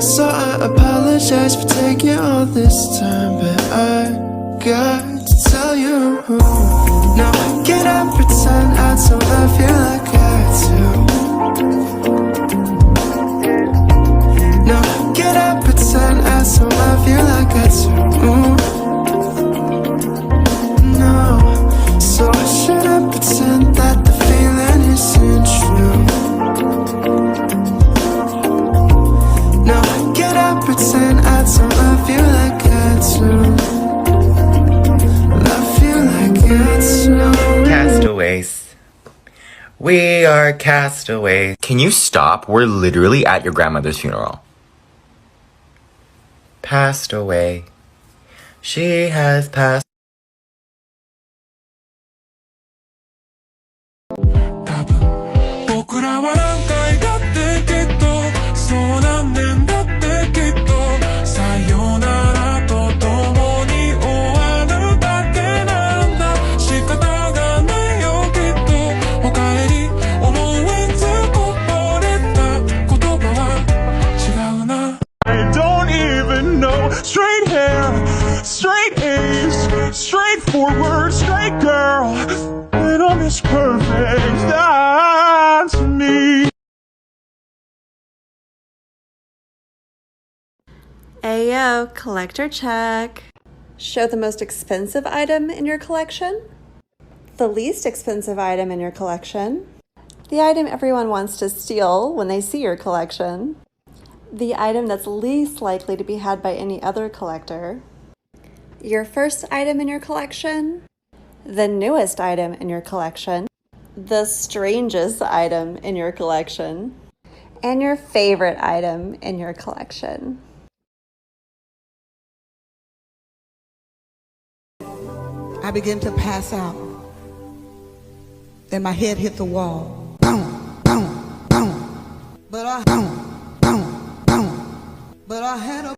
So I apologize for taking all this time, but I got to tell you. Now can I pretend I don't love you like I do? Now can I pretend I don't love you like I do? No. So should I pretend that the feeling isn't true? No, can I pretend I don't love you like I do? Love you like I do. Castaways. We are castaways. Can you stop? We're literally at your grandmother's funeral. Passed away. She has passed. Straight hair, straight A's, straightforward, straight girl. And on this perfect, that's me. Ayo, collector check. Show the most expensive item in your collection, the least expensive item in your collection, the item everyone wants to steal when they see your collection, the item that's least likely to be had by any other collector, your first item in your collection, the newest item in your collection, the strangest item in your collection, and your favorite item in your collection. I began to pass out. Then my head hit the wall. Boom, boom, boom. But I had a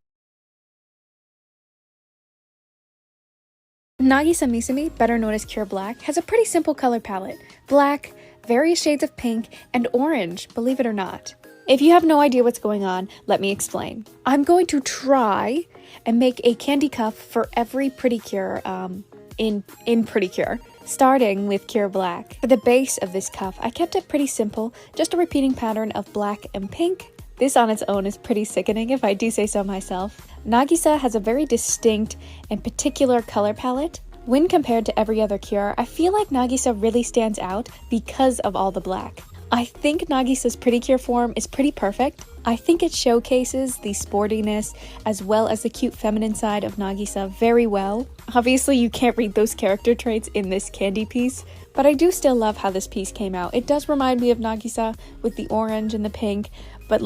Nagisa Misumi, better known as Cure Black, has a pretty simple color palette. Black, various shades of pink, and orange, believe it or not. If you have no idea what's going on, let me explain. I'm going to try and make a candy cuff for every Pretty Cure in Pretty Cure, starting with Cure Black. For the base of this cuff, I kept it pretty simple, just a repeating pattern of black and pink. This on its own is pretty sickening if I do say so myself. Nagisa has a very distinct and particular color palette. When compared to every other Cure, I feel like Nagisa really stands out because of all the black. I think Nagisa's Pretty Cure form is pretty perfect. I think it showcases the sportiness as well as the cute feminine side of Nagisa very well. Obviously, you can't read those character traits in this candy piece, but I do still love how this piece came out. It does remind me of Nagisa with the orange and the pink, but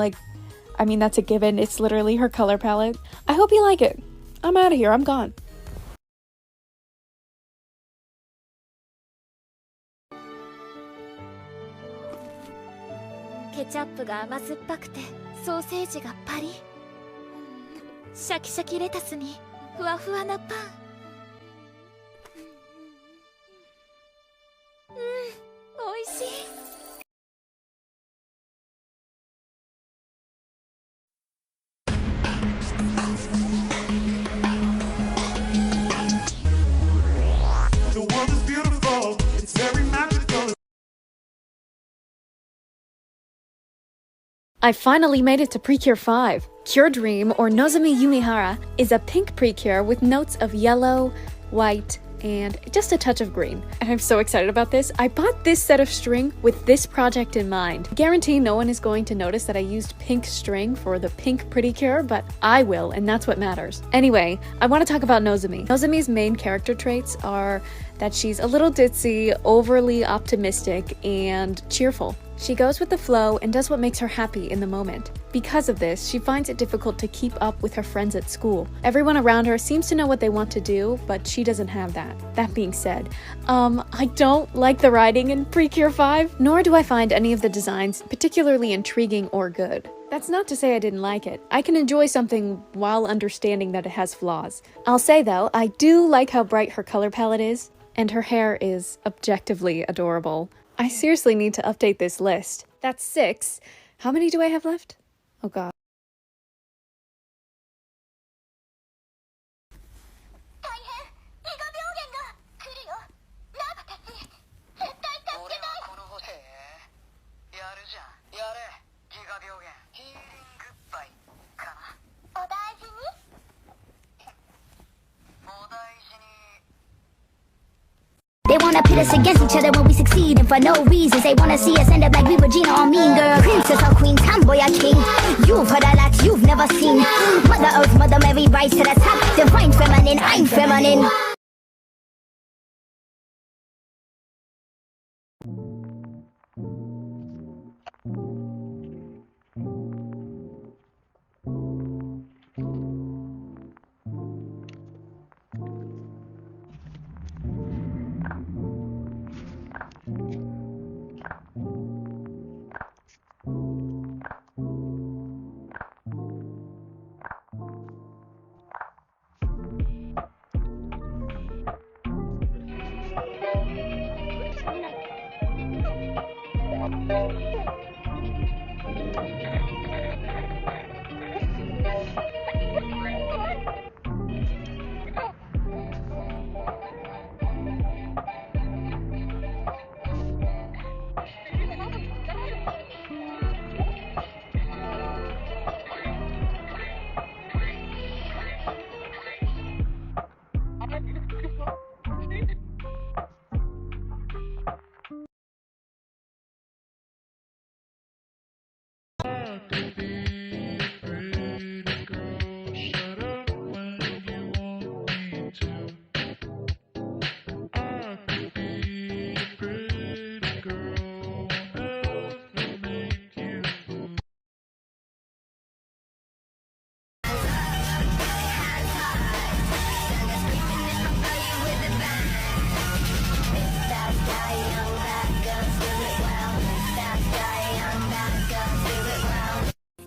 I mean, that's a given. It's literally her color palette. I hope you like it. I'm out of here. I'm gone. Ketchup が甘酸っぱくて、ソーセージがパリ。シャキシャキレタスにふわふわなパン。美味しい。I finally made it to Precure 5. Cure Dream, or Nozomi Yumihara, is a pink precure with notes of yellow, white, and just a touch of green. And I'm so excited about this. I bought this set of string with this project in mind. I guarantee no one is going to notice that I used pink string for the pink precure, but I will, and that's what matters. Anyway, I want to talk about Nozomi. Nozomi's main character traits are that she's a little ditzy, overly optimistic, and cheerful. She goes with the flow and does what makes her happy in the moment. Because of this, she finds it difficult to keep up with her friends at school. Everyone around her seems to know what they want to do, but she doesn't have that. That being said, I don't like the writing in Precure 5, nor do I find any of the designs particularly intriguing or good. That's not to say I didn't like it. I can enjoy something while understanding that it has flaws. I'll say though, I do like how bright her color palette is, and her hair is objectively adorable. I seriously need to update this list. That's 6. How many do I have left? Oh god. wanna pit us against each other when we succeed, and for no reasons. They wanna see us end up like we were Gina or Mean Girl. Princess or queen, tomboy or king. You've heard a lot you've never seen. Mother Earth, Mother Mary, rise to the top. Divine feminine, I'm feminine.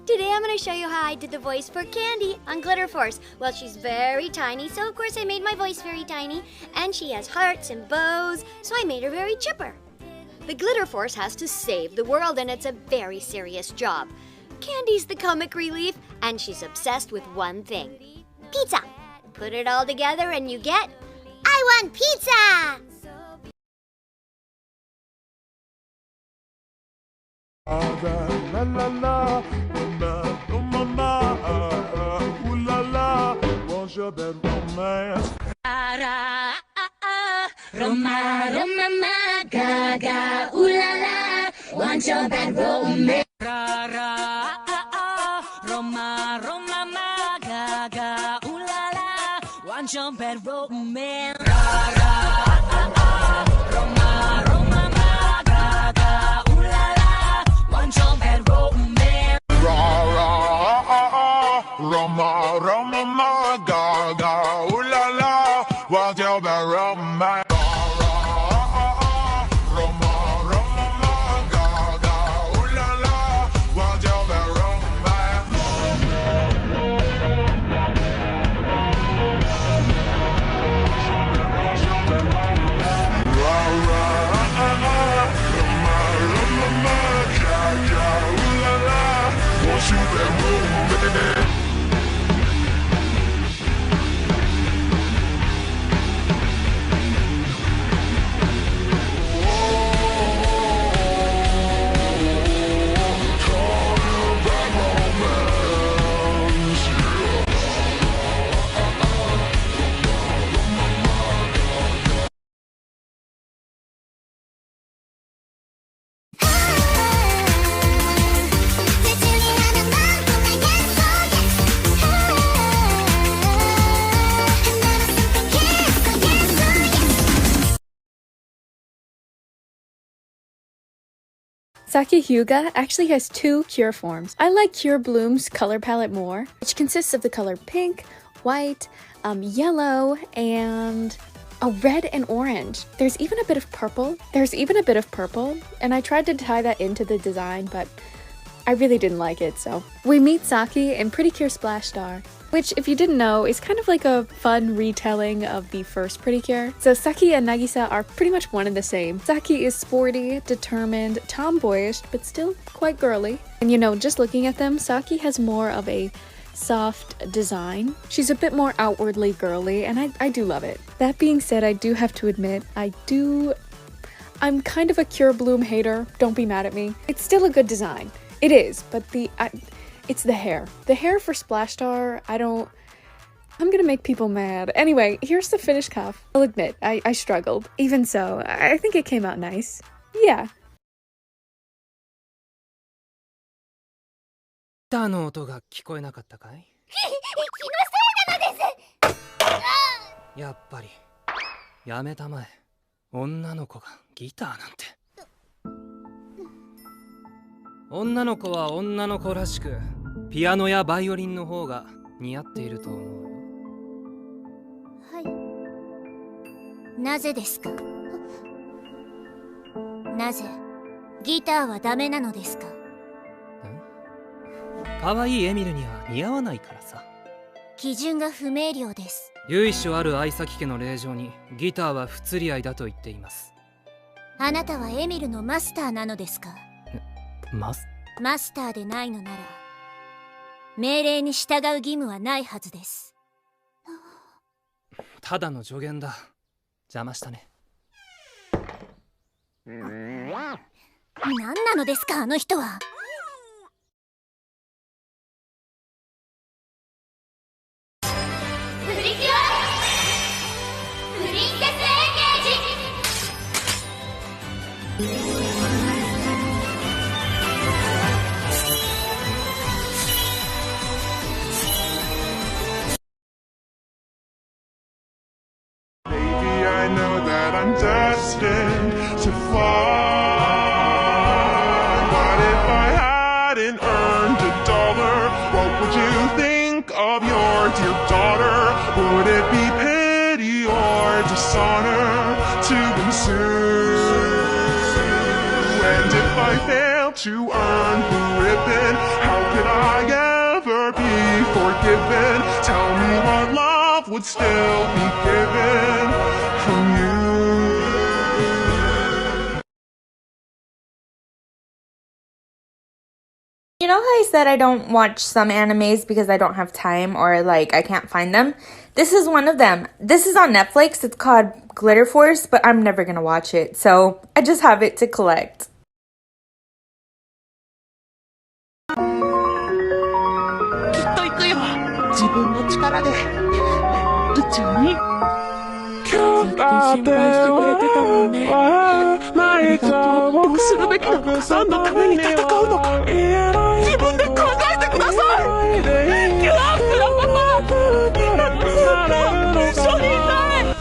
Today I'm going to show you how I did the voice for Candy on Glitter Force. Well, she's very tiny, so of course I made my voice very tiny. And she has hearts and bows, so I made her very chipper. The Glitter Force has to save the world, and it's a very serious job. Candy's the comic relief, and she's obsessed with one thing. Pizza! Put it all together and you get... I want pizza! La la la, oh mama, ooh la la, wants your bed romance. Roma, Roma, ma, gaga, ooh la la, want your bad romance. Roma, Roma, ma, gaga, ooh la la, want your bad romance. Roma, Roma, ma, gaga, ooh la la, want your bad romance. Roma, Roma, ma, gaga, ooh la la, wants your bed romance. Saki Hyuga actually has two Cure forms. I like Cure Bloom's color palette more, which consists of the color pink, white, yellow, and red and orange. There's even a bit of purple. And I tried to tie that into the design, but I really didn't like it, so. We meet Saki in Pretty Cure Splash Star, which, if you didn't know, is kind of like a fun retelling of the first Pretty Cure. So Saki and Nagisa are pretty much one and the same. Saki is sporty, determined, tomboyish, but still quite girly. And you know, just looking at them, Saki has more of a soft design. She's a bit more outwardly girly, and I do love it. That being said, I do have to admit, I'm kind of a Cure Bloom hater. Don't be mad at me. It's still a good design. It is, but it's the hair. The hair for Splash Star, I'm gonna make people mad. Anyway, here's the finished cuff. I'll admit, I struggled. Even so, I think it came out nice. Yeah. ギターの音が聞こえなかったかい？気のせいなのです。やっぱりやめたまえ。女の子がギターなんて。女の子は女の子らしく、ピアノやバイオリンの方が似合っていると思うよ。はい。なぜですか？なぜギターはダメなのですか？可愛いエミルには似合わないからさ。基準が不明瞭です。由緒ある愛咲家の令状にギターは不釣り合いだと言っています。あなたはエミルのマスターなのですか？マスターでないのなら命令に従う義務はないはずです。ただの助言だ。邪魔したね。何なのですかあの人は。プリキュアプリンセスエンゲージ。Baby, I know that I'm destined to fly. But if I hadn't earned $1, what would you think of your dear daughter? Would it be pity or dishonor to ensue? And if I failed to earn the ribbon, how could I ever be forgiven? Tell me what love would still be given from you. You know how I said I don't watch some animes because I don't have time or like I can't find them? This is one of them. This is on Netflix. It's called Glitter Force, but I'm never gonna watch it, so I just have it to collect. きっと行くよ。自分の力で宇宙に。今日だっては泣いた僕するべきなのか何のために戦うのか自分で考えてください。キュアプラパパみんなとずっと一緒にいたい。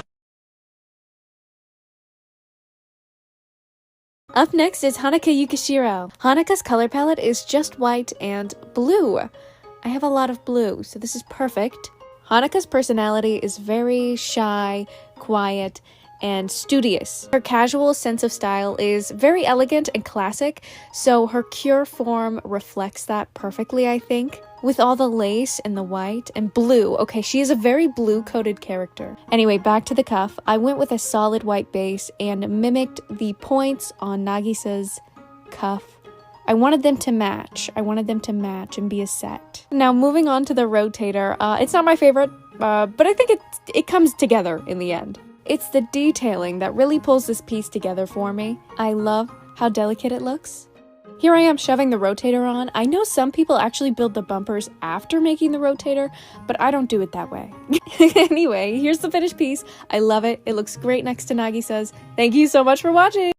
Up next is Hanaka Yukishiro. Hanaka's color palette is just white and blue. I have a lot of blue, so this is perfect. Hanaka's personality is very shy, quiet, and studious. Her casual sense of style is very elegant and classic, so her cure form reflects that perfectly, I think. With all the lace and the white and blue. Okay, she is a very blue-coded character. Anyway, back to the cuff. I went with a solid white base and mimicked the points on Nagisa's cuff. I wanted them to match. And be a set. Now, moving on to the rotator. It's not my favorite, but I think it comes together in the end. It's the detailing that really pulls this piece together for me. I love how delicate it looks. Here I am shoving the rotator on. I know some people actually build the bumpers after making the rotator, but I don't do it that way. Anyway, here's the finished piece. I love it. It looks great next to Nagisa's. Thank you so much for watching!